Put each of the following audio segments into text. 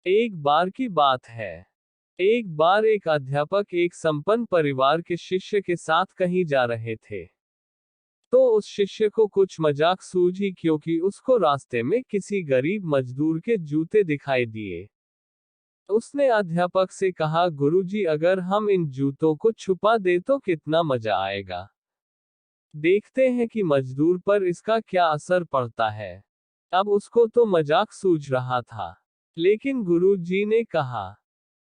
एक बार की बात है। एक बार एक अध्यापक एक संपन्न परिवार के शिष्य के साथ कहीं जा रहे थे। तो उस शिष्य को कुछ मजाक सूझी क्योंकि उसको रास्ते में किसी गरीब मजदूर के जूते दिखाई दिए। उसने अध्यापक से कहा, गुरुजी, अगर हम इन जूतों को छुपा दे तो कितना मजा आएगा। देखते हैं कि मजदूर पर इसका क्या असर पड़ता है। अब उसको तो मजाक सूझ रहा था, लेकिन गुरुजी ने कहा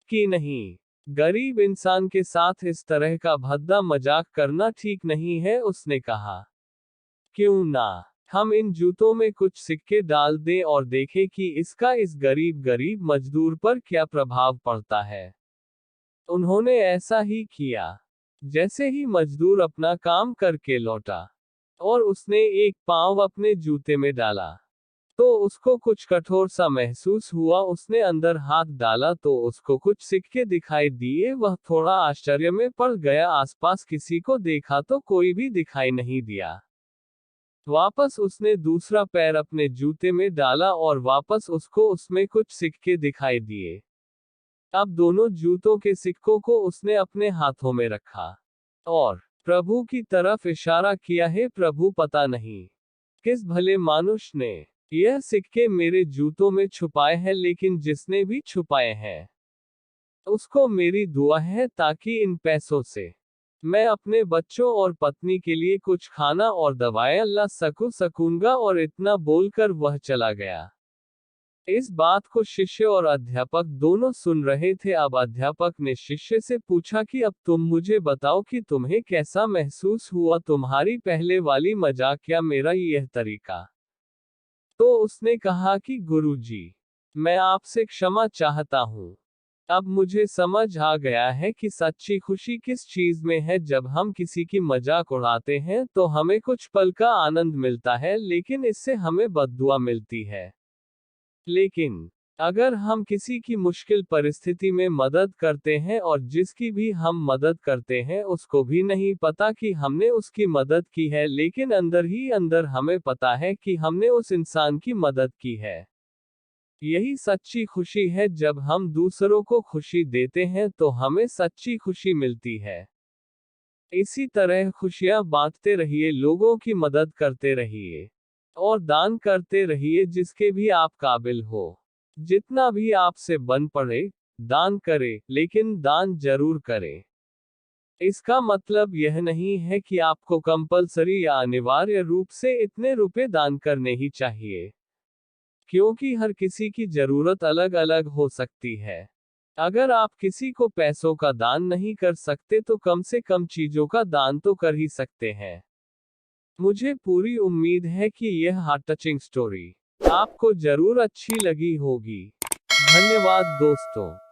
कि नहीं, गरीब इंसान के साथ इस तरह का भद्दा मजाक करना ठीक नहीं है। उसने कहा, क्यों ना हम इन जूतों में कुछ सिक्के डाल दें और देखें कि इसका इस गरीब मजदूर पर क्या प्रभाव पड़ता है। उन्होंने ऐसा ही किया। जैसे ही मजदूर अपना काम करके लौटा और उसने एक पांव अपने जूते में डाला, तो उसको कुछ कठोर सा महसूस हुआ। उसने अंदर हाथ डाला तो उसको कुछ सिक्के दिखाई दिए। वह थोड़ा आश्चर्य में पड़ गया। आसपास किसी को देखा तो कोई भी दिखाई नहीं दिया। वापस उसने दूसरा पैर अपने जूते में डाला और वापस उसको उसमें कुछ सिक्के दिखाई दिए। अब दोनों जूतों के सिक्कों को उसने अपने हाथों में रखा और प्रभु की तरफ इशारा किया, है प्रभु, पता नहीं किस भले मानुष ने यह सिक्के मेरे जूतों में छुपाए हैं, लेकिन जिसने भी छुपाए हैं उसको मेरी दुआ है ताकि इन पैसों से मैं अपने बच्चों और पत्नी के लिए कुछ खाना और दवाएं ला सकूंगा। और इतना बोलकर वह चला गया। इस बात को शिष्य और अध्यापक दोनों सुन रहे थे। अब अध्यापक ने शिष्य से पूछा कि अब तुम मुझे बताओ कि तुम्हें कैसा महसूस हुआ, तुम्हारी पहले वाली मजाक या मेरा यह तरीका। तो उसने कहा कि गुरुजी, मैं आपसे क्षमा चाहता हूँ। अब मुझे समझ आ गया है कि सच्ची खुशी किस चीज में है। जब हम किसी की मजाक उड़ाते हैं तो हमें कुछ पल का आनंद मिलता है, लेकिन इससे हमें बद्दुआ मिलती है। लेकिन अगर हम किसी की मुश्किल परिस्थिति में मदद करते हैं और जिसकी भी हम मदद करते हैं उसको भी नहीं पता कि हमने उसकी मदद की है, लेकिन अंदर ही अंदर हमें पता है कि हमने उस इंसान की मदद की है। यही सच्ची खुशी है। जब हम दूसरों को खुशी देते हैं तो हमें सच्ची खुशी मिलती है। इसी तरह खुशियां बांटते रहिए, लोगों की मदद करते रहिए और दान करते रहिए जिसके भी आप काबिल हो। जितना भी आपसे बन पड़े, दान करें, लेकिन दान जरूर करें। इसका मतलब यह नहीं है कि आपको कंपलसरी या अनिवार्य रूप से इतने रुपए दान करने ही चाहिए, क्योंकि हर किसी की जरूरत अलग अलग हो सकती है। अगर आप किसी को पैसों का दान नहीं कर सकते तो कम से कम चीजों का दान तो कर ही सकते हैं। मुझे पूरी उम्मीद है कि यह हार्ट टचिंग स्टोरी आपको जरूर अच्छी लगी होगी। धन्यवाद दोस्तों।